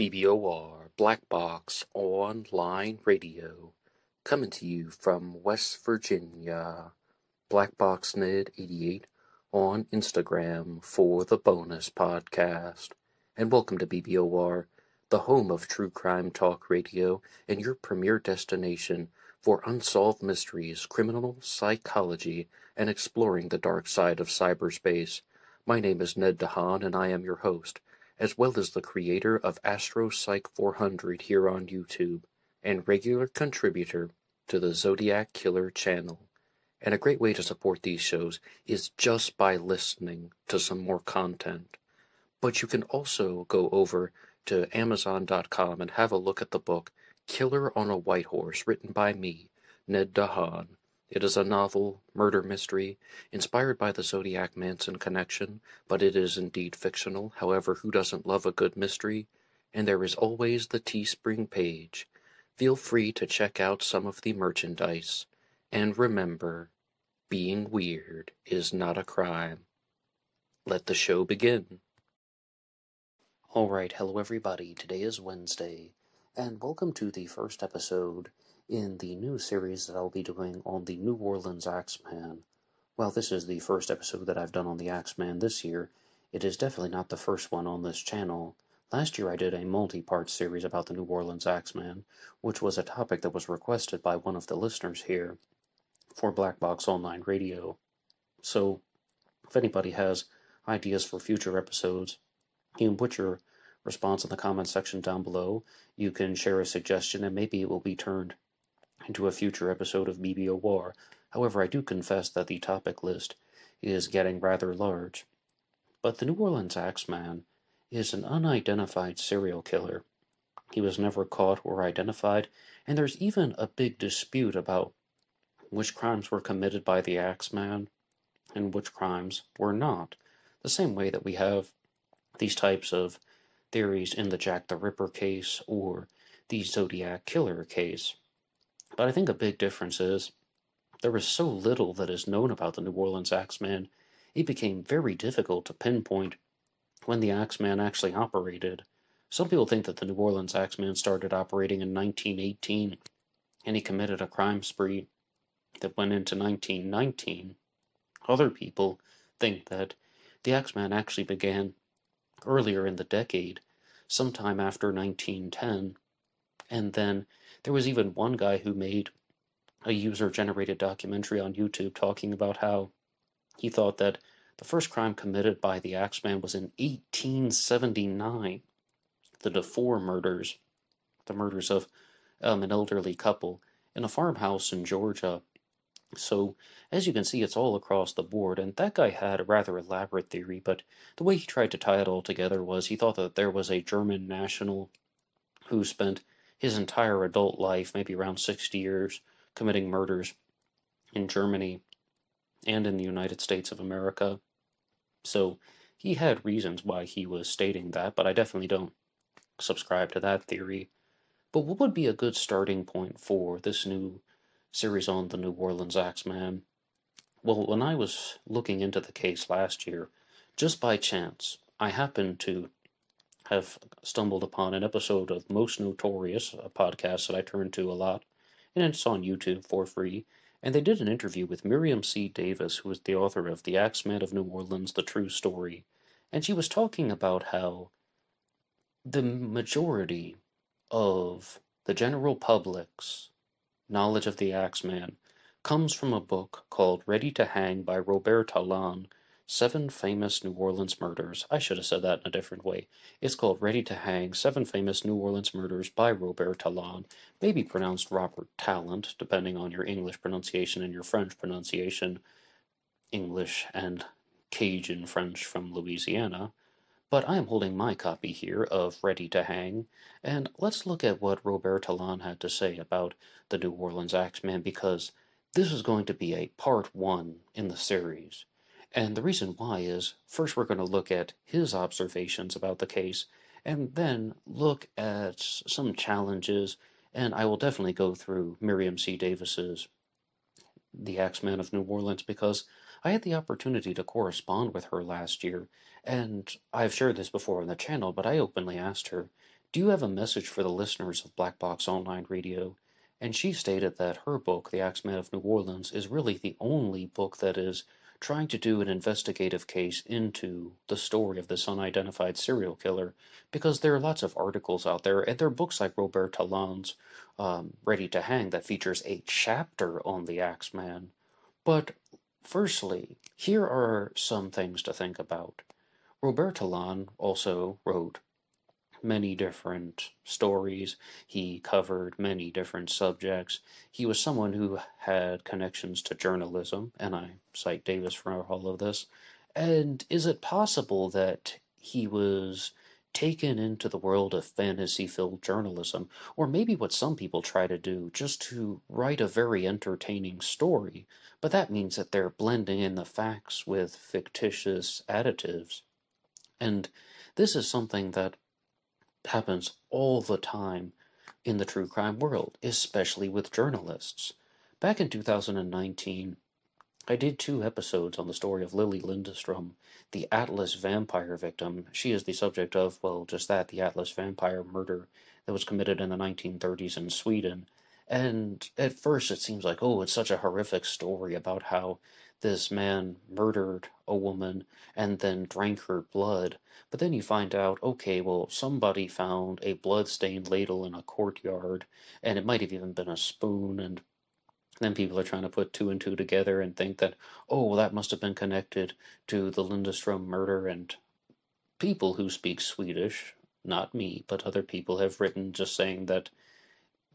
BBOR Black Box Online Radio, coming to you from West Virginia. BlackBoxNid88 on Instagram for the bonus podcast. And welcome to BBOR, the home of true crime talk radio and your premier destination for unsolved mysteries, criminal psychology, and exploring the dark side of cyberspace. My name is Ned DeHaan, and I am your host, as well as the creator of AstroPsych 400 here on YouTube, and regular contributor to the Zodiac Killer channel. And a great way to support these shows is just by listening to some more content. But you can also go over to Amazon.com and have a look at the book Killer on a White Horse, written by me, Ned DeHaan. It is a novel, murder mystery, inspired by the Zodiac Manson connection, but it is indeed fictional. However, who doesn't love a good mystery? And there is always the TeeSpring page. Feel free to check out some of the merchandise. And remember, being weird is not a crime. Let the show begin. Alright, hello everybody. Today is Wednesday, and welcome to the first episode in the new series that I'll be doing on the New Orleans Axeman. While this is the first episode that I've done on the Axeman this year, it is definitely not the first one on this channel. Last year I did a multi-part series about the New Orleans Axeman, which was a topic that was requested by one of the listeners here for BlackBoxOnlineRadio. So, if anybody has ideas for future episodes, you can put your response in the comment section down below. You can share a suggestion, and maybe it will be turned into a future episode of BBOR. However, I do confess that the topic list is getting rather large. But the New Orleans Axeman is an unidentified serial killer. He was never caught or identified, and there's even a big dispute about which crimes were committed by the Axeman and which crimes were not. The same way that we have these types of theories in the Jack the Ripper case or the Zodiac Killer case. But I think a big difference is there is so little that is known about the New Orleans Axeman, it became very difficult to pinpoint when the Axeman actually operated. Some people think that the New Orleans Axeman started operating in 1918, and he committed a crime spree that went into 1919. Other people think that the Axeman actually began earlier in the decade, sometime after 1910, and then there was even one guy who made a user-generated documentary on YouTube talking about how he thought that the first crime committed by the Axeman was in 1879, the DeFore murders, the murders of an elderly couple in a farmhouse in Georgia. So, as you can see, it's all across the board, and that guy had a rather elaborate theory, but the way he tried to tie it all together was he thought that there was a German national who spent his entire adult life, maybe around 60 years, committing murders in Germany and in the United States of America. So, he had reasons why he was stating that, but I definitely don't subscribe to that theory. But what would be a good starting point for this new series on the New Orleans Axeman? Well, when I was looking into the case last year, just by chance, I happened to have stumbled upon an episode of Most Notorious, a podcast that I turn to a lot, and it's on YouTube for free, and they did an interview with Miriam C. Davis, who is the author of The Axeman of New Orleans, The True Story, and she was talking about how the majority of the general public's knowledge of the Axeman comes from a book called Ready to Hang by Robert Talon, 7 Famous New Orleans Murders. I should have said that in a different way. It's called Ready to Hang, 7 Famous New Orleans Murders by Robert Talon, maybe pronounced Robert Talent, depending on your English pronunciation and your French pronunciation, English and Cajun French from Louisiana. But I am holding my copy here of Ready to Hang, and let's look at what Robert Talon had to say about the New Orleans Axeman, because this is going to be a part 1 in the series. And the reason why is, first we're going to look at his observations about the case, and then look at some challenges, and I will definitely go through Miriam C. Davis's The Axeman of New Orleans, because I had the opportunity to correspond with her last year, and I've shared this before on the channel, but I openly asked her, Do you have a message for the listeners of Black Box Online Radio? And she stated that her book, The Axeman of New Orleans, is really the only book that is trying to do an investigative case into the story of this unidentified serial killer, because there are lots of articles out there, and there are books like Robert Talon's Ready to Hang that features a chapter on the Axeman. But firstly, here are some things to think about. Robert Talon also wrote many different stories. He covered many different subjects. He was someone who had connections to journalism, and I cite Davis for all of this. And is it possible that he was taken into the world of fantasy-filled journalism, or maybe what some people try to do, just to write a very entertaining story, but that means that they're blending in the facts with fictitious additives. And this is something that happens all the time in the true crime world, especially with journalists. Back in 2019, I did 2 episodes on the story of Lily Lindstrom, the Atlas vampire victim. She is the subject of, well, just that, the Atlas vampire murder that was committed in the 1930s in Sweden. And at first it seems like, oh, it's such a horrific story about how this man murdered a woman and then drank her blood. But then you find out, okay, well, somebody found a blood-stained ladle in a courtyard, and it might have even been a spoon, and then people are trying to put 2 and 2 together and think that, oh, well, that must have been connected to the Lindstrom murder, and people who speak Swedish, not me, but other people have written just saying that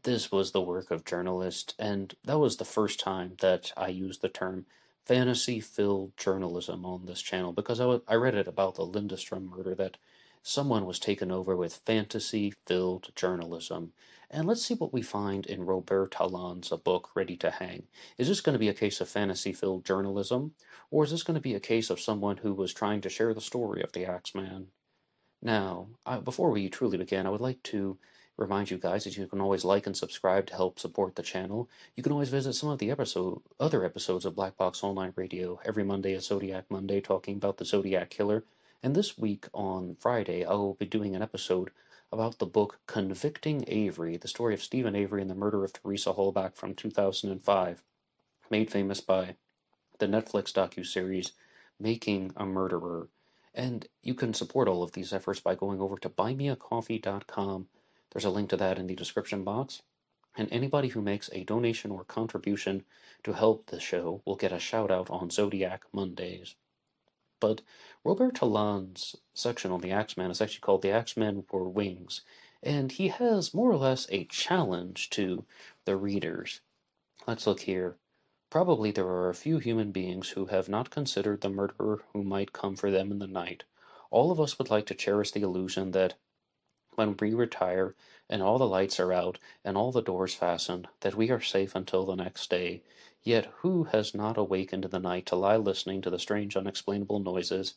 this was the work of journalists, and that was the first time that I used the term fantasy-filled journalism on this channel, because I read it about the Lindstrom murder, that someone was taken over with fantasy-filled journalism. And let's see what we find in Robert Talon's book, Ready to Hang. Is this going to be a case of fantasy-filled journalism, or is this going to be a case of someone who was trying to share the story of the Axeman? Now, before we truly begin, I would like to remind you guys that you can always like and subscribe to help support the channel. You can always visit some of the other episodes of Black Box Online Radio. Every Monday is Zodiac Monday, talking about the Zodiac Killer. And this week on Friday, I will be doing an episode about the book Convicting Avery, the story of Stephen Avery and the murder of Teresa Halbach from 2005, made famous by the Netflix docuseries Making a Murderer. And you can support all of these efforts by going over to BuyMeACoffee.com. There's a link to that in the description box. And anybody who makes a donation or contribution to help the show will get a shout out on Zodiac Mondays. But Robert Talon's section on the Axeman is actually called The Axeman Wore Wings, and he has more or less a challenge to the readers. Let's look here. Probably there are a few human beings who have not considered the murderer who might come for them in the night. All of us would like to cherish the illusion that when we retire and all the lights are out and all the doors fastened, that we are safe until the next day. Yet who has not awakened in the night to lie listening to the strange unexplainable noises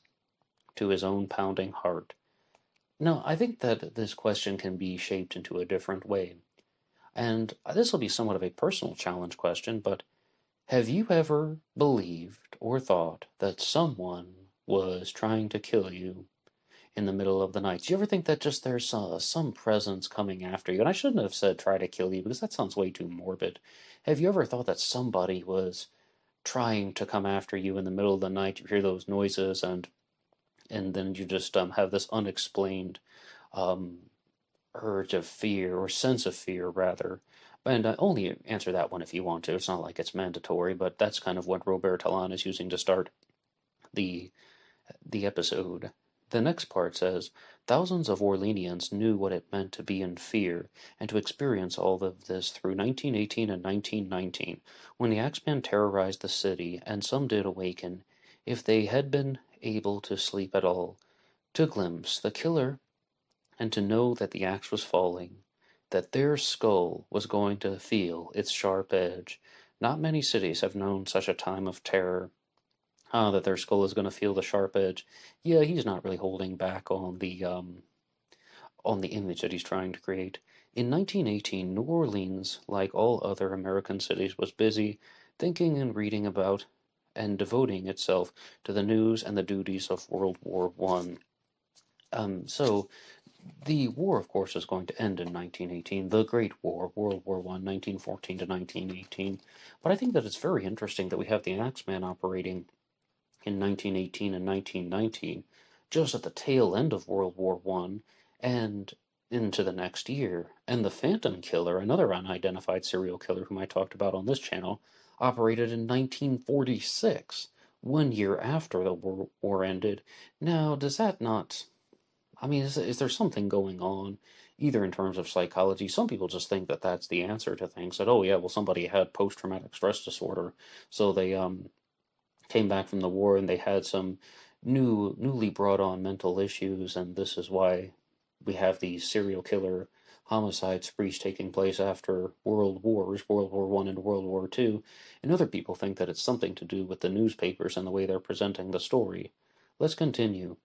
to his own pounding heart? No, I think that this question can be shaped into a different way. And this will be somewhat of a personal challenge question, but have you ever believed or thought that someone was trying to kill you in the middle of the night? Do you ever think that just there's some presence coming after you? And I shouldn't have said try to kill you, because that sounds way too morbid. Have you ever thought that somebody was trying to come after you in the middle of the night? You hear those noises, and then you just have this unexplained urge of fear, or sense of fear, rather. And only answer that one if you want to. It's not like it's mandatory, but that's kind of what Robert Talon is using to start the episode. The next part says, thousands of Orleanians knew what it meant to be in fear and to experience all of this through 1918 and 1919, when the Axeman terrorized the city, and some did awaken, if they had been able to sleep at all, to glimpse the killer and to know that the axe was falling, that their skull was going to feel its sharp edge. Not many cities have known such a time of terror. That their skull is going to feel the sharp edge. Yeah, he's not really holding back on the image that he's trying to create. In 1918, New Orleans, like all other American cities, was busy thinking and reading about and devoting itself to the news and the duties of World War I. So The war, of course, is going to end in 1918, the Great War, World War I, 1914 to 1918. But I think that it's very interesting that we have the Axeman operating in 1918 and 1919, just at the tail end of World War I, and into the next year. And the Phantom Killer, another unidentified serial killer whom I talked about on this channel, operated in 1946, 1 year after the war ended. Now, does that not... I mean, is there something going on, either in terms of psychology? Some people just think that that's the answer to things. That, oh yeah, well, somebody had post-traumatic stress disorder, so they came back from the war and they had some newly brought on mental issues, and this is why we have these serial killer homicide sprees taking place after world wars, World War I and World War II. And other people think that it's something to do with the newspapers and the way they're presenting the story. Let's continue.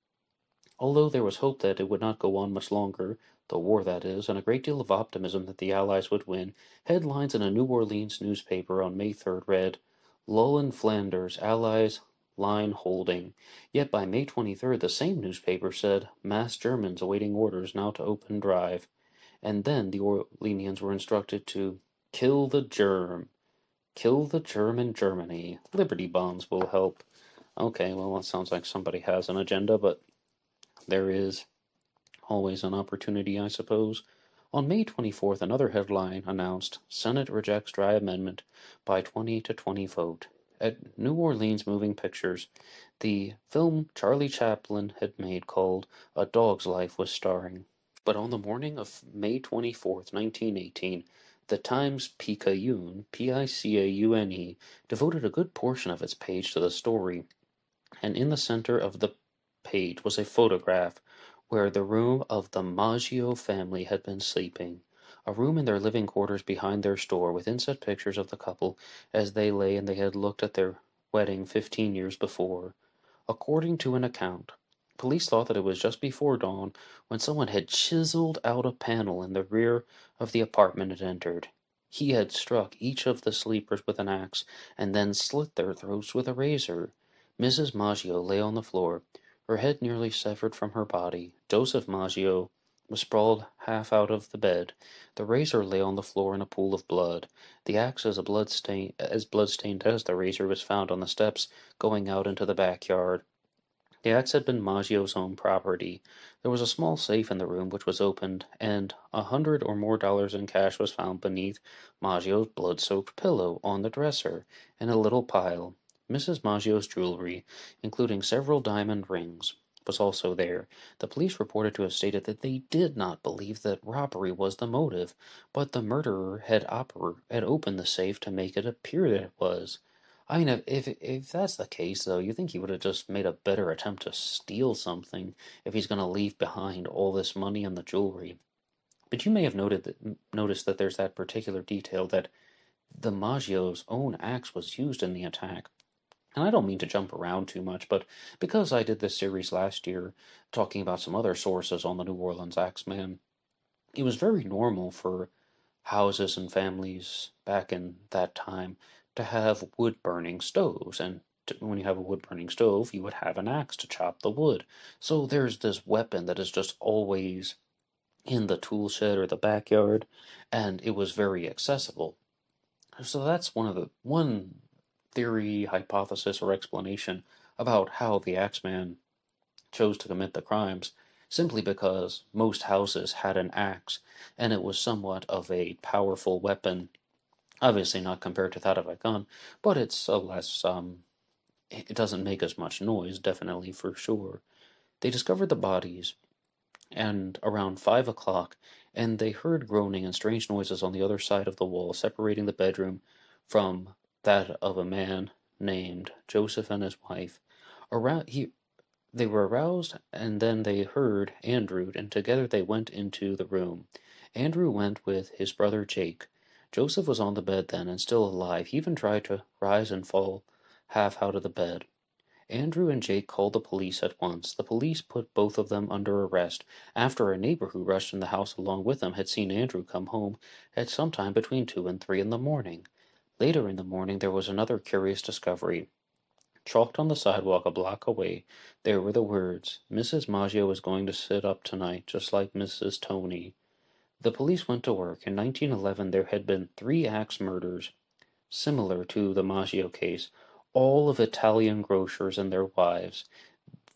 Although there was hope that it would not go on much longer, the war that is, and a great deal of optimism that the Allies would win, headlines in a New Orleans newspaper on May 3rd read, "Lull in Flanders, Allies line holding." Yet by May 23rd the same newspaper said, "Mass Germans awaiting orders now to open drive." And then the Orleanians were instructed to kill the germ. Kill the germ in Germany. Liberty bombs will help. Okay, well, that sounds like somebody has an agenda, but there is always an opportunity, I suppose. On May 24th, another headline announced, "Senate rejects dry amendment by 20 to 20 vote." At New Orleans Moving Pictures, the film Charlie Chaplin had made called A Dog's Life was starring. But on the morning of May 24th, 1918, the Times-Picayune, Picaune, devoted a good portion of its page to the story, and in the center of the page was a photograph where the room of the Maggio family had been sleeping, a room in their living quarters behind their store, with inset pictures of the couple as they lay and they had looked at their wedding 15 years before. According to an account, police thought that it was just before dawn when someone had chiseled out a panel in the rear of the apartment and entered. He had struck each of the sleepers with an axe and then slit their throats with a razor. Mrs. Maggio lay on the floor, her head nearly severed from her body. Joseph Maggio was sprawled half out of the bed. The razor lay on the floor in a pool of blood. The axe as blood-stained as the razor was found on the steps going out into the backyard. The axe had been Maggio's own property. There was a small safe in the room which was opened, and $100 or more in cash was found beneath Maggio's blood-soaked pillow on the dresser, in a little pile. Mrs. Maggio's jewelry, including several diamond rings, was also there. The police reported to have stated that they did not believe that robbery was the motive, but the murderer had opened the safe to make it appear that it was. I mean, if that's the case, though, you think he would have just made a better attempt to steal something if he's going to leave behind all this money and the jewelry. But you may have noticed that there's that particular detail that the Maggio's own axe was used in the attack. And I don't mean to jump around too much, but because I did this series last year, talking about some other sources on the New Orleans Axeman, it was very normal for houses and families back in that time to have wood-burning stoves, and when you have a wood-burning stove, you would have an axe to chop the wood. So there's this weapon that is just always in the tool shed or the backyard, and it was very accessible. So that's one theory, hypothesis, or explanation about how the Axeman chose to commit the crimes, simply because most houses had an axe, and it was somewhat of a powerful weapon. Obviously not compared to that of a gun, but it's a less, it doesn't make as much noise, definitely, for sure. They discovered the bodies, and around 5 o'clock, and they heard groaning and strange noises on the other side of the wall, separating the bedroom from that of a man named Joseph and his wife. They were aroused, and then they heard Andrew, and together they went into the room. Andrew went with his brother Jake. Joseph was on the bed then, and still alive. He even tried to rise and fall half out of the bed. Andrew and Jake called the police at once. The police put both of them under arrest, after a neighbor who rushed in the house along with them had seen Andrew come home at some time between 2 and 3 in the morning. Later in the morning there was another curious discovery. Chalked on the sidewalk a block away, there were the words, "Mrs. Maggio is going to sit up tonight, just like Mrs. Tony." The police went to work. In 1911 there had been 3 axe murders, similar to the Maggio case, all of Italian grocers and their wives.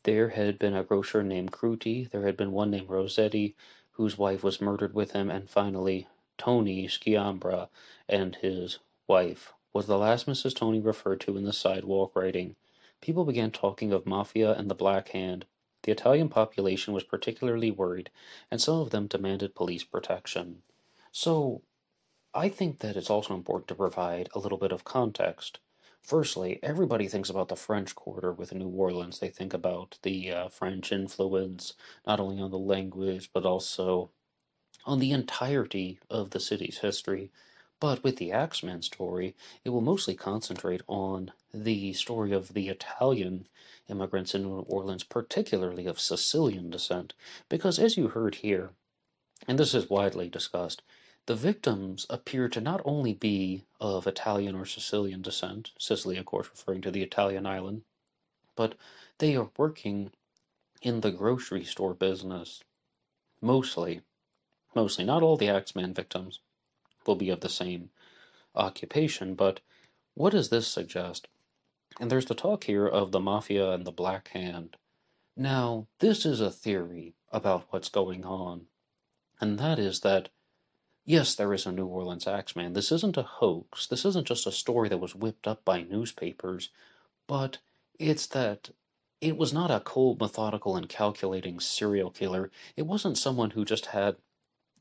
There had been a grocer named Cruti, there had been one named Rossetti, whose wife was murdered with him, and finally Tony Sciambra and his wife was the last Mrs. Tony referred to in the sidewalk writing. People began talking of mafia and the Black Hand. The Italian population was particularly worried, and some of them demanded police protection. So, I think that it's also important to provide a little bit of context. Firstly, everybody thinks about the French Quarter with New Orleans. They think about the French influence, not only on the language, but also on the entirety of the city's history. But with the Axeman story, it will mostly concentrate on the story of the Italian immigrants in New Orleans, particularly of Sicilian descent, because as you heard here, and this is widely discussed, the victims appear to not only be of Italian or Sicilian descent, Sicily, of course, referring to the Italian island, but they are working in the grocery store business. Mostly. Not all the Axeman victims will be of the same occupation, but what does this suggest? And there's the talk here of the mafia and the Black Hand. Now, this is a theory about what's going on, and that is that yes, there is a New Orleans Axeman. This isn't a hoax. This isn't just a story that was whipped up by newspapers, but it's that it was not a cold, methodical, and calculating serial killer. It wasn't someone who just had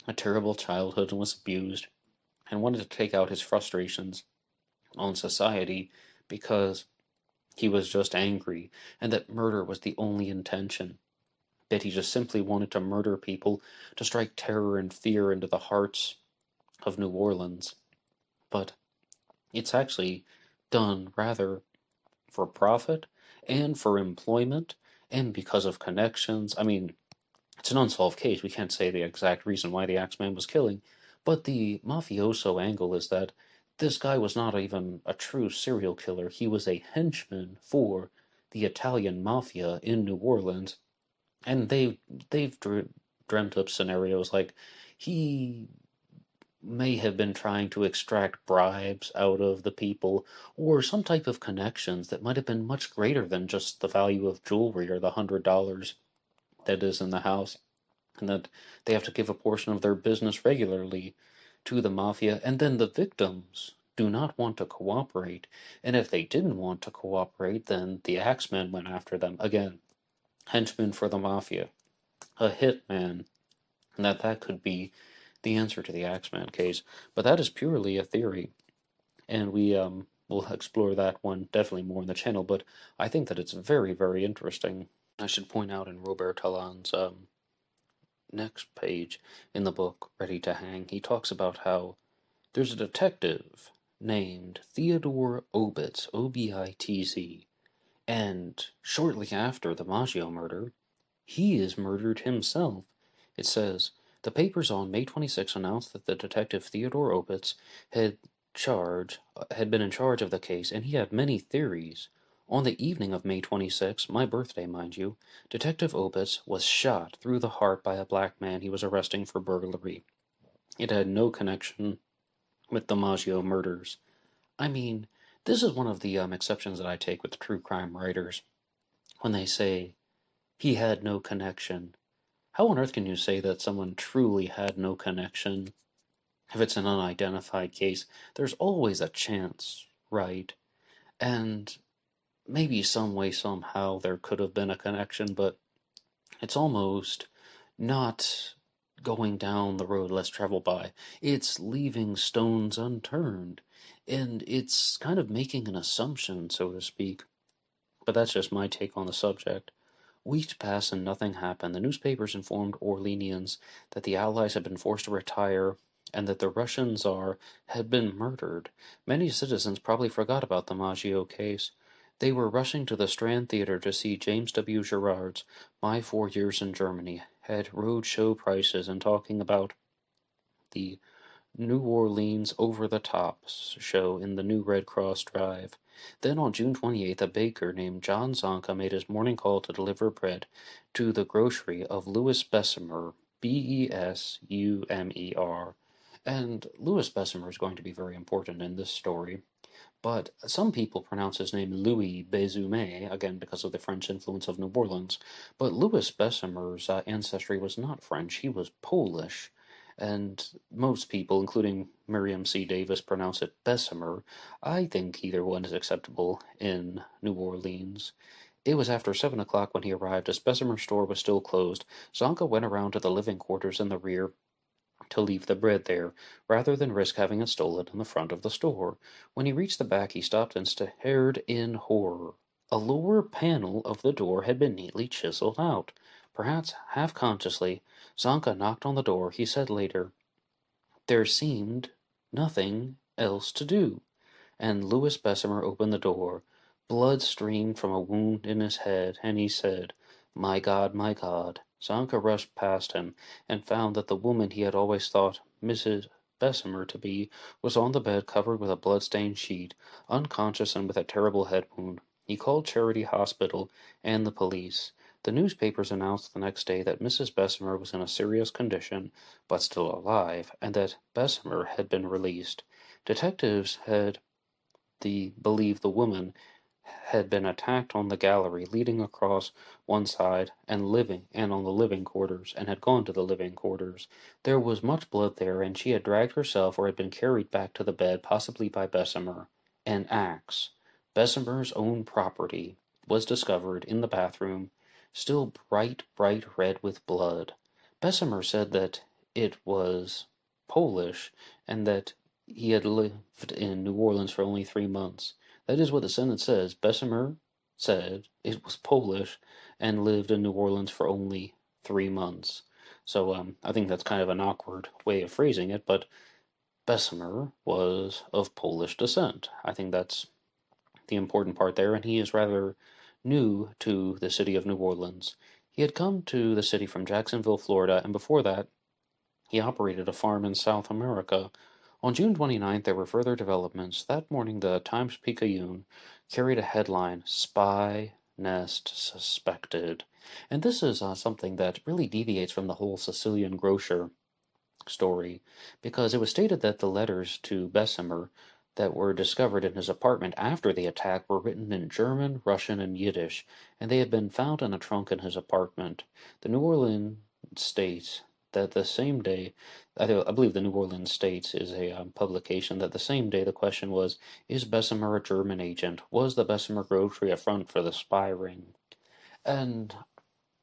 a terrible childhood and was abused and wanted to take out his frustrations on society because he was just angry and that murder was the only intention. That he just simply wanted to murder people, to strike terror and fear into the hearts of New Orleans. But it's actually done rather for profit and for employment and because of connections. I mean, it's an unsolved case. We can't say the exact reason why the Axeman was killing, but the mafioso angle is that this guy was not even a true serial killer. He was a henchman for the Italian mafia in New Orleans, and they've dreamt up scenarios like he may have been trying to extract bribes out of the people, or some type of connections that might have been much greater than just the value of jewelry or the $100 that is in the house, and that they have to give a portion of their business regularly to the mafia, and then the victims do not want to cooperate, and if they didn't want to cooperate, then the Axemen went after them. Again, henchmen for the mafia, a hitman, and that could be the answer to the Axeman case, but that is purely a theory, and we will explore that one definitely more in the channel, but I think that it's very, very interesting. I should point out in Robert Talon's next page in the book, Ready to Hang, he talks about how there's a detective named Theodore Obitz, O-B-I-T-Z, and shortly after the Maggio murder, he is murdered himself. It says, the papers on May 26 announced that the detective Theodore Obitz had been in charge of the case, and he had many theories. On the evening of May 26, my birthday, mind you, Detective Obitz was shot through the heart by a black man he was arresting for burglary. It had no connection with the Maggio murders. I mean, this is one of the exceptions that I take with true crime writers. When they say, he had no connection. How on earth can you say that someone truly had no connection? If it's an unidentified case, there's always a chance, right? And maybe some way, somehow, there could have been a connection, but it's almost not going down the road less traveled by. It's leaving stones unturned, and it's kind of making an assumption, so to speak. But that's just my take on the subject. Weeks passed and nothing happened. The newspapers informed Orleanians that the Allies had been forced to retire and that the Russian Tsar had been murdered. Many citizens probably forgot about the Maggio case. They were rushing to the Strand Theatre to see James W. Gerard's My 4 Years in Germany at road show prices and talking about the New Orleans Over the Top show in the new Red Cross Drive. Then on June 28th, a baker named John Zonka made his morning call to deliver bread to the grocery of Louis Bessemer, Besumer. And Louis Bessemer is going to be very important in this story. But some people pronounce his name Louis Bezume, again because of the French influence of New Orleans. But Louis Bessemer's ancestry was not French, he was Polish. And most people, including Miriam C. Davis, pronounce it Bessemer. I think either one is acceptable in New Orleans. It was after 7 o'clock when he arrived. As Bessemer's store was still closed, Zonka went around to the living quarters in the rear to leave the bread there, rather than risk having it stolen in the front of the store. When he reached the back, he stopped and stared in horror. A lower panel of the door had been neatly chiseled out. Perhaps half-consciously, Zonka knocked on the door. He said later, "There seemed nothing else to do." And Louis Bessemer opened the door. Blood streamed from a wound in his head, and he said, my God." Zonka rushed past him, and found that the woman he had always thought Mrs. Bessemer to be was on the bed covered with a blood-stained sheet, unconscious and with a terrible head wound. He called Charity Hospital and the police. The newspapers announced the next day that Mrs. Bessemer was in a serious condition, but still alive, and that Bessemer had been released. Detectives had believed the woman had been attacked on the gallery leading across one side and on the living quarters, and had gone to the living quarters. There was much blood there, and she had dragged herself or had been carried back to the bed, possibly by Bessemer. An axe, Bessemer's own property, was discovered in the bathroom, still bright red with blood. Bessemer said that it was Polish, and that he had lived in New Orleans for only 3 months. That is what the sentence says. Bessemer said it was Polish and lived in New Orleans for only 3 months. So I think that's kind of an awkward way of phrasing it, but Bessemer was of Polish descent. I think that's the important part there, and he is rather new to the city of New Orleans. He had come to the city from Jacksonville, Florida, and before that, he operated a farm in South America. On June 29th, there were further developments. That morning, the Times-Picayune carried a headline, Spy Nest Suspected. And this is something that really deviates from the whole Sicilian grocer story, because it was stated that the letters to Bessemer that were discovered in his apartment after the attack were written in German, Russian, and Yiddish, and they had been found in a trunk in his apartment. The New Orleans states that the same day, I believe the New Orleans States is a publication, that the same day the question was, is Bessemer a German agent? Was the Bessemer grocery a front for the spy ring? And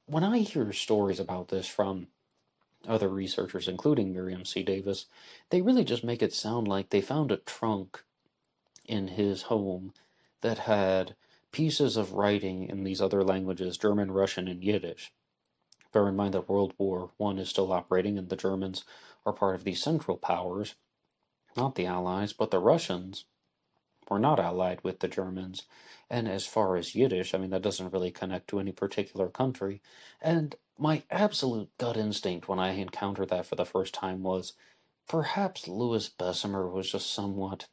when I hear stories about this from other researchers, including Miriam C. Davis, they really just make it sound like they found a trunk in his home that had pieces of writing in these other languages, German, Russian, and Yiddish. Bear in mind that World War I is still operating, and the Germans are part of the Central Powers, not the Allies, but the Russians were not allied with the Germans. And as far as Yiddish, I mean, that doesn't really connect to any particular country. And my absolute gut instinct when I encountered that for the first time was, perhaps Louis Bessemer was just somewhat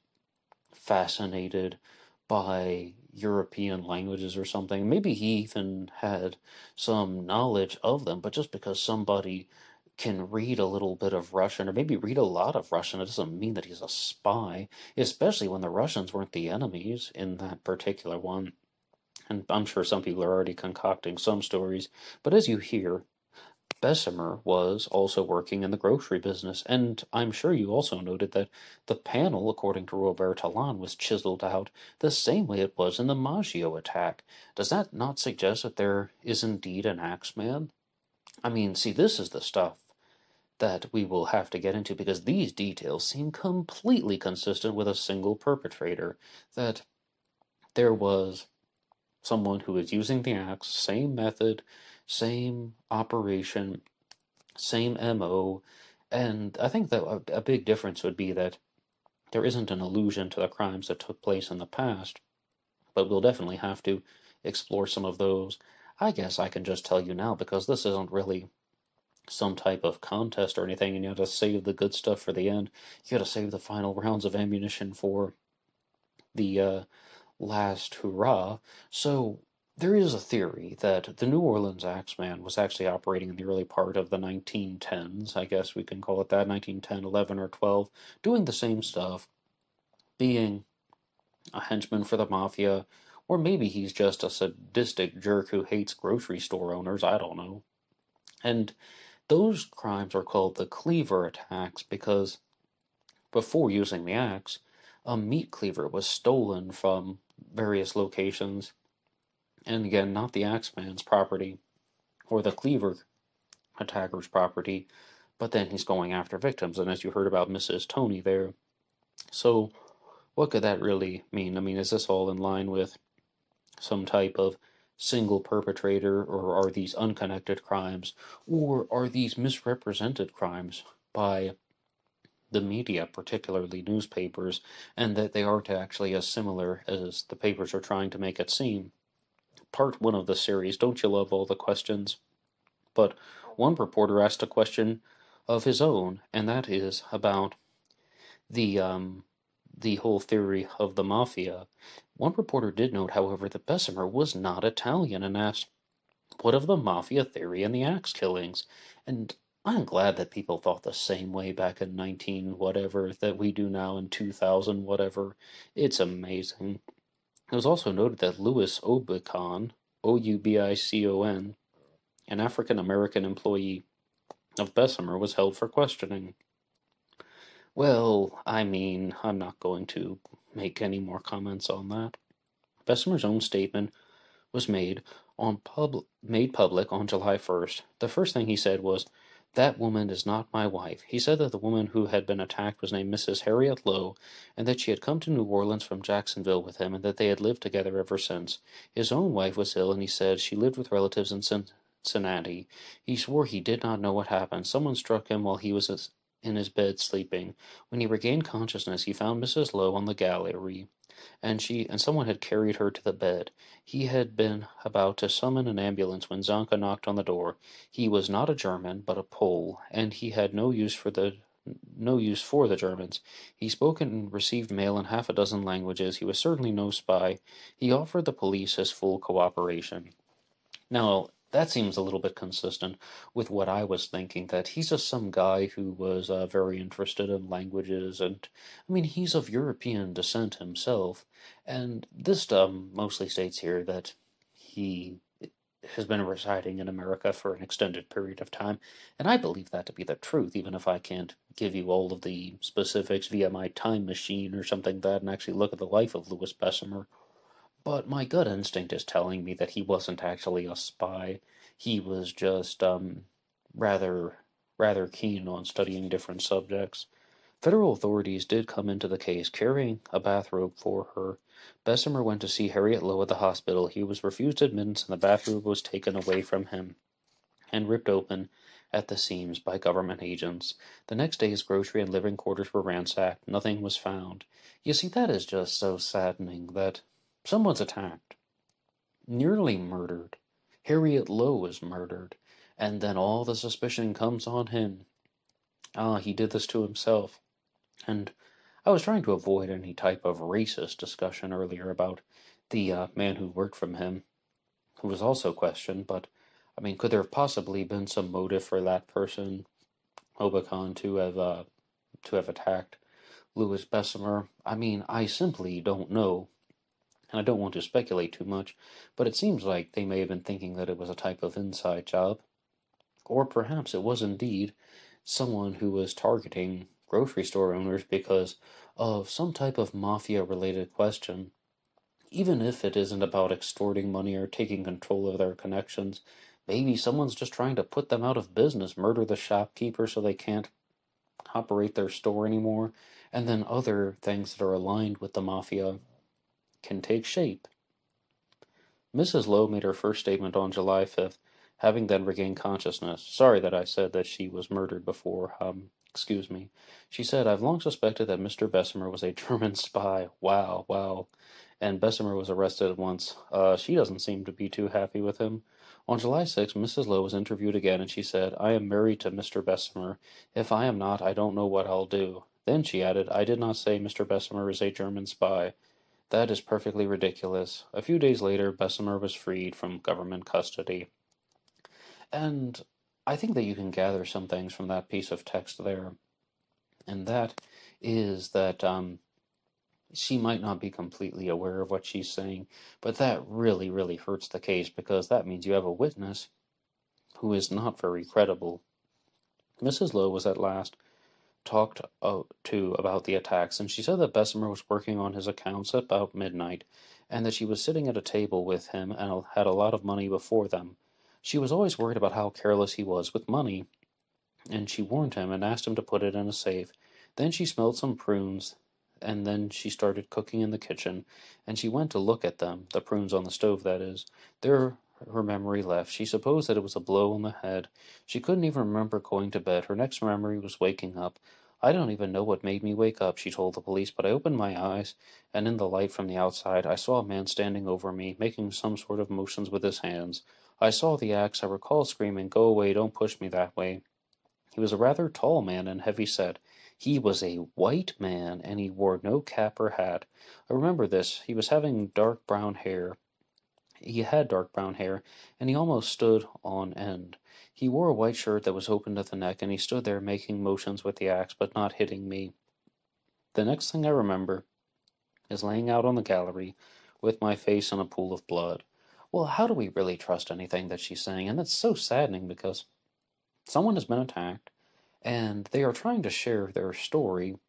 fascinated by European languages or something. Maybe he even had some knowledge of them, but just because somebody can read a little bit of Russian, or maybe read a lot of Russian, it doesn't mean that he's a spy, especially when the Russians weren't the enemies in that particular one. And I'm sure some people are already concocting some stories, but as you hear, Bessemer was also working in the grocery business, and I'm sure you also noted that the panel, according to Robert Talon, was chiseled out the same way it was in the Maggio attack. Does that not suggest that there is indeed an Axeman? I mean, see, this is the stuff that we will have to get into, because these details seem completely consistent with a single perpetrator, that there was someone who was using the axe, same method, same operation, same MO, and I think that a big difference would be that there isn't an allusion to the crimes that took place in the past, but we'll definitely have to explore some of those. I guess I can just tell you now, because this isn't really some type of contest or anything, and you had to save the good stuff for the end. You had to save the final rounds of ammunition for the last hurrah. So there is a theory that the New Orleans Axeman was actually operating in the early part of the 1910s, I guess we can call it that, 1910, 11, or 12, doing the same stuff, being a henchman for the mafia, or maybe he's just a sadistic jerk who hates grocery store owners, I don't know. And those crimes are called the cleaver attacks because before using the axe, a meat cleaver was stolen from various locations, and again, not the axeman's property or the cleaver attacker's property, but then he's going after victims, and as you heard about Mrs. Tony there. So, what could that really mean? I mean, is this all in line with some type of single perpetrator, or are these unconnected crimes, or are these misrepresented crimes by the media, particularly newspapers, and that they aren't actually as similar as the papers are trying to make it seem? Part 1 of the series, don't you love all the questions? But one reporter asked a question of his own, and that is about the whole theory of the mafia. One reporter did note, however, that Bessemer was not Italian, and asked, what of the mafia theory and the axe killings? And I'm glad that people thought the same way back in 19 whatever that we do now in 2000 whatever. It's amazing. It was also noted that Louis Obicon, Oubicon, an African-American employee of Bessemer, was held for questioning. Well, I mean, I'm not going to make any more comments on that. Bessemer's own statement was made public on July 1st. The first thing he said was, "That woman is not my wife." He said that the woman who had been attacked was named Mrs. Harriet Lowe, and that she had come to New Orleans from Jacksonville with him, and that they had lived together ever since. His own wife was ill, and he said she lived with relatives in Cincinnati. He swore he did not know what happened. Someone struck him while he was in his bed sleeping. When he regained consciousness, he found Mrs. Lowe on the gallery, and someone had carried her to the bed. He had been about to summon an ambulance when Zonka knocked on the door. He was not a German, but a Pole, and he had no use for the Germans. He spoke and received mail in half a dozen languages. He was certainly no spy. He offered the police his full cooperation. Now, that seems a little bit consistent with what I was thinking, that he's just some guy who was very interested in languages, and, I mean, he's of European descent himself, and this mostly states here that he has been residing in America for an extended period of time, and I believe that to be the truth, even if I can't give you all of the specifics via my time machine or something like that and actually look at the life of Louis Bessemer. But my gut instinct is telling me that he wasn't actually a spy. He was just rather keen on studying different subjects. Federal authorities did come into the case, carrying a bathrobe for her. Bessemer went to see Harriet Lowe at the hospital. He was refused admittance, and the bathrobe was taken away from him and ripped open at the seams by government agents. The next day his grocery and living quarters were ransacked. Nothing was found. You see, that is just so saddening, that someone's attacked, nearly murdered. Harriet Lowe is murdered, and then all the suspicion comes on him. He did this to himself. And I was trying to avoid any type of racist discussion earlier about the man who worked for him, who was also questioned, but, I mean, could there have possibly been some motive for that person, Obicon, to have attacked Louis Bessemer? I mean, I simply don't know. And I don't want to speculate too much, but it seems like they may have been thinking that it was a type of inside job. Or perhaps it was indeed someone who was targeting grocery store owners because of some type of mafia-related question. Even if it isn't about extorting money or taking control of their connections, maybe someone's just trying to put them out of business, murder the shopkeeper so they can't operate their store anymore, and then other things that are aligned with the mafia can take shape. Mrs. Lowe made her first statement on July 5th, having then regained consciousness. Sorry that I said that she was murdered before. Excuse me. She said, "I've long suspected that Mr. Bessemer was a German spy." Wow. And Bessemer was arrested at once. She doesn't seem to be too happy with him. On July 6th, Mrs. Lowe was interviewed again, and she said, "I am married to Mr. Bessemer. If I am not, I don't know what I'll do." Then she added, "I did not say Mr. Bessemer is a German spy. That is perfectly ridiculous." A few days later, Bessemer was freed from government custody. And I think that you can gather some things from that piece of text there. And that is that she might not be completely aware of what she's saying, but that really, really hurts the case, because that means you have a witness who is not very credible. Mrs. Lowe was at last talked to about the attacks, and she said that Bessemer was working on his accounts at about midnight, and that she was sitting at a table with him and had a lot of money before them. She was always worried about how careless he was with money, and she warned him and asked him to put it in a safe. Then she smelled some prunes, and then she started cooking in the kitchen, and she went to look at them, the prunes on the stove, that is. There her memory left. She supposed that it was a blow on the head. She couldn't even remember going to bed. Her next memory was waking up. "I don't even know what made me wake up," she told the police, "but I opened my eyes, and in the light from the outside, I saw a man standing over me, making some sort of motions with his hands. I saw the axe. I recall screaming, 'Go away, don't push me that way.' He was a rather tall man and heavy-set. He was a white man, and he wore no cap or hat. I remember this. He had dark brown hair, and he almost stood on end. He wore a white shirt that was opened at the neck, and he stood there making motions with the axe, but not hitting me. The next thing I remember is laying out on the gallery with my face in a pool of blood." Well, how do we really trust anything that she's saying? And that's so saddening, because someone has been attacked, and they are trying to share their story,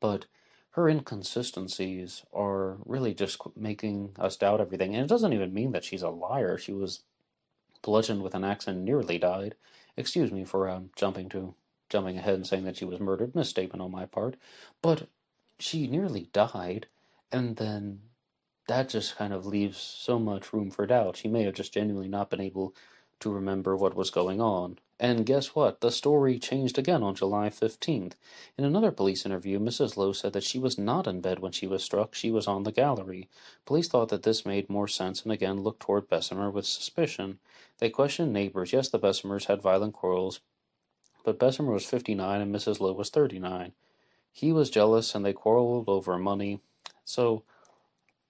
but her inconsistencies are really just making us doubt everything. And it doesn't even mean that she's a liar. She was bludgeoned with an axe and nearly died. Excuse me for jumping ahead and saying that she was murdered. Misstatement on my part. But she nearly died, and then that just kind of leaves so much room for doubt. She may have just genuinely not been able to remember what was going on. And guess what? The story changed again on July 15th. In another police interview, Mrs. Lowe said that she was not in bed when she was struck. She was on the gallery. Police thought that this made more sense and again looked toward Bessemer with suspicion. They questioned neighbors. Yes, the Bessemers had violent quarrels, but Bessemer was 59 and Mrs. Lowe was 39. He was jealous, and they quarreled over money. So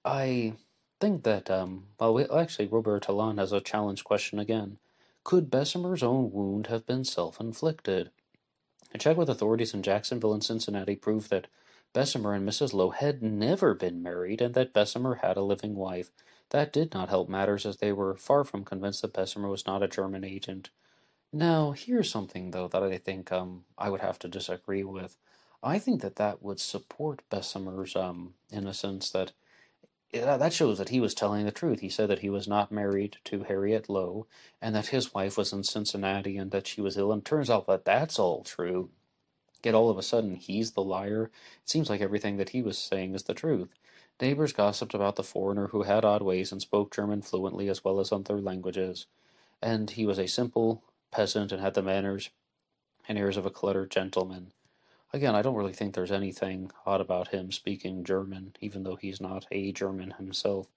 I think that, Robert Talon has a challenge question again. Could Bessemer's own wound have been self-inflicted? A check with authorities in Jacksonville and Cincinnati proved that Bessemer and Mrs. Lowe had never been married, and that Bessemer had a living wife. That did not help matters, as they were far from convinced that Bessemer was not a German agent. Now, here's something, though, that I think I would have to disagree with. I think that that would support Bessemer's innocence, that shows that he was telling the truth. He said that he was not married to Harriet Lowe, and that his wife was in Cincinnati, and that she was ill, and it turns out that that's all true. Yet all of a sudden, he's the liar. It seems like everything that he was saying is the truth. Neighbors gossiped about the foreigner who had odd ways and spoke German fluently as well as other languages, and he was a simple peasant and had the manners and airs of a cluttered gentleman. Again, I don't really think there's anything odd about him speaking German, even though he's not a German himself.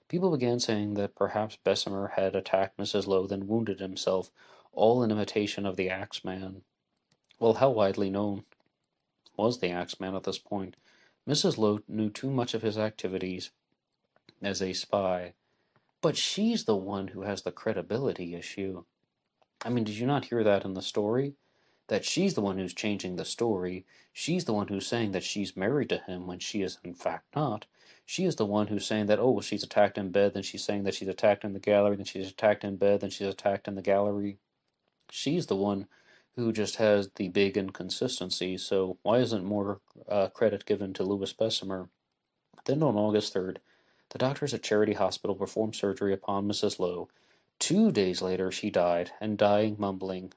People began saying that perhaps Bessemer had attacked Mrs. Lowe, then wounded himself, all in imitation of the Axeman. Well, how widely known was the Axeman at this point? Mrs. Lowe knew too much of his activities as a spy, but she's the one who has the credibility issue. I mean, did you not hear that in the story? That she's the one who's changing the story. She's the one who's saying that she's married to him when she is in fact not. She is the one who's saying that, oh, well, she's attacked in bed, then she's saying that she's attacked in the gallery, then she's attacked in bed, then she's attacked in the gallery. She's the one who just has the big inconsistencies, so why isn't more credit given to Louis Bessemer? Then on August 3rd, the doctors at Charity Hospital performed surgery upon Mrs. Lowe. 2 days later she died, and dying mumbling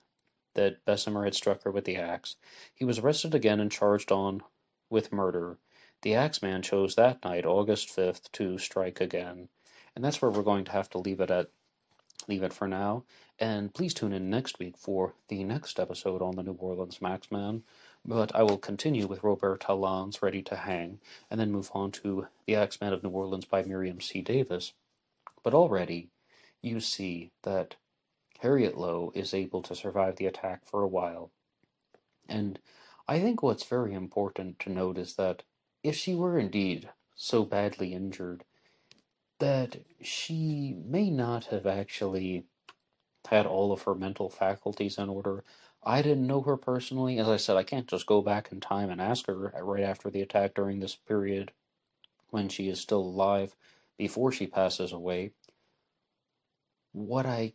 that Bessemer had struck her with the axe. He was arrested again and charged on with murder. The Axeman chose that night, August 5th, to strike again. And that's where we're going to have to leave it for now. And please tune in next week for the next episode on the New Orleans Axeman. But I will continue with Robert Talon's Ready to Hang, and then move on to The Axeman of New Orleans by Miriam C. Davis. But already, you see that Harriet Lowe is able to survive the attack for a while. And I think what's very important to note is that if she were indeed so badly injured, that she may not have actually had all of her mental faculties in order. I didn't know her personally. As I said, I can't just go back in time and ask her right after the attack during this period when she is still alive before she passes away. What I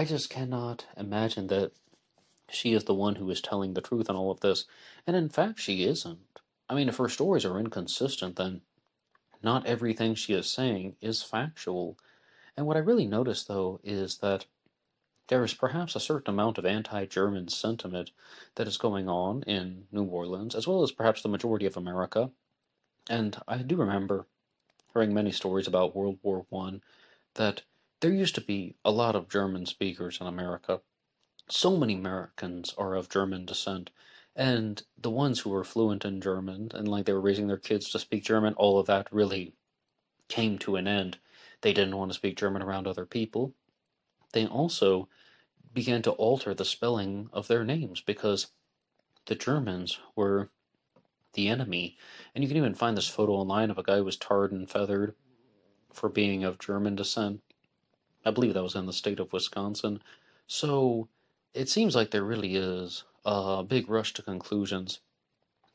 just cannot imagine that she is the one who is telling the truth in all of this. And in fact, she isn't. I mean, if her stories are inconsistent, then not everything she is saying is factual. And what I really notice, though, is that there is perhaps a certain amount of anti-German sentiment that is going on in New Orleans, as well as perhaps the majority of America. And I do remember hearing many stories about World War I, that there used to be a lot of German speakers in America. So many Americans are of German descent, and the ones who were fluent in German, and like they were raising their kids to speak German, all of that really came to an end. They didn't want to speak German around other people. They also began to alter the spelling of their names because the Germans were the enemy. And you can even find this photo online of a guy who was tarred and feathered for being of German descent. I believe that was in the state of Wisconsin. So it seems like there really is a big rush to conclusions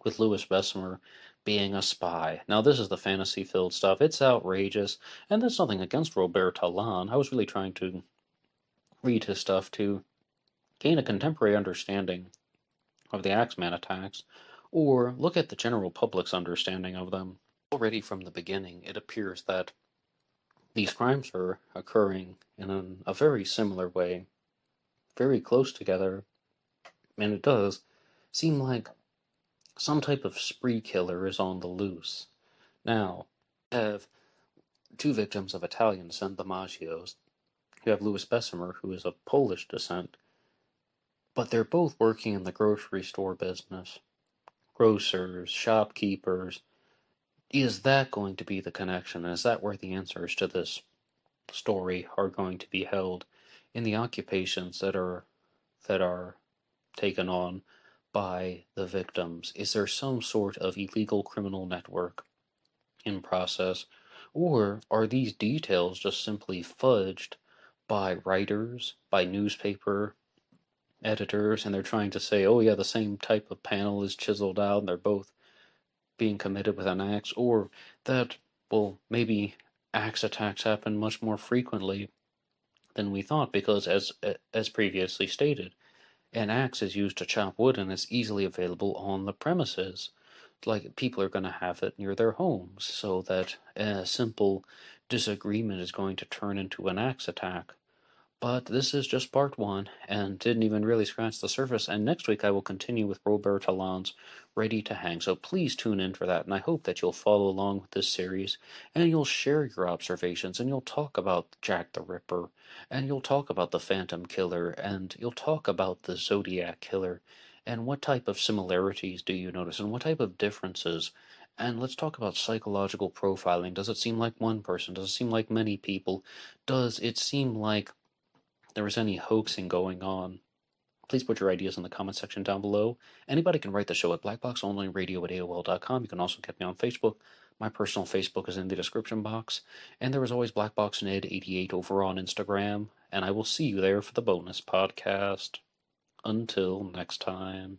with Louis Bessemer being a spy. Now, this is the fantasy-filled stuff. It's outrageous, and that's nothing against Robert Talon. I was really trying to read his stuff to gain a contemporary understanding of the Axeman attacks, or look at the general public's understanding of them. Already from the beginning, it appears that these crimes are occurring in a very similar way, very close together, and it does seem like some type of spree killer is on the loose. Now, you have two victims of Italian descent, the Maggios. You have Louis Bessemer, who is of Polish descent, but they're both working in the grocery store business. Grocers, shopkeepers. Is that going to be the connection? Is that where the answers to this story are going to be held in the occupations that are taken on by the victims? Is there some sort of illegal criminal network in process, or are these details just simply fudged by writers, by newspaper editors, and they're trying to say, oh yeah, the same type of panel is chiseled out, and they're both being committed with an axe, or that, well, maybe axe attacks happen much more frequently than we thought, because as previously stated, an axe is used to chop wood and it's easily available on the premises. Like, people are going to have it near their homes, so that a simple disagreement is going to turn into an axe attack. But this is just part one, and didn't even really scratch the surface, and next week I will continue with Robert Talon's Ready to Hang, so please tune in for that, and I hope that you'll follow along with this series, and you'll share your observations, and you'll talk about Jack the Ripper, and you'll talk about the Phantom Killer, and you'll talk about the Zodiac Killer, and what type of similarities do you notice, and what type of differences. And let's talk about psychological profiling. Does it seem like one person? Does it seem like many people? Does it seem like there was any hoaxing going on? Please put your ideas in the comment section down below. Anybody can write the show at BlackBoxOnlineRadio@AOL.com. You can also get me on Facebook. My personal Facebook is in the description box. And there is always BlackBoxNed88 over on Instagram. And I will see you there for the bonus podcast. Until next time.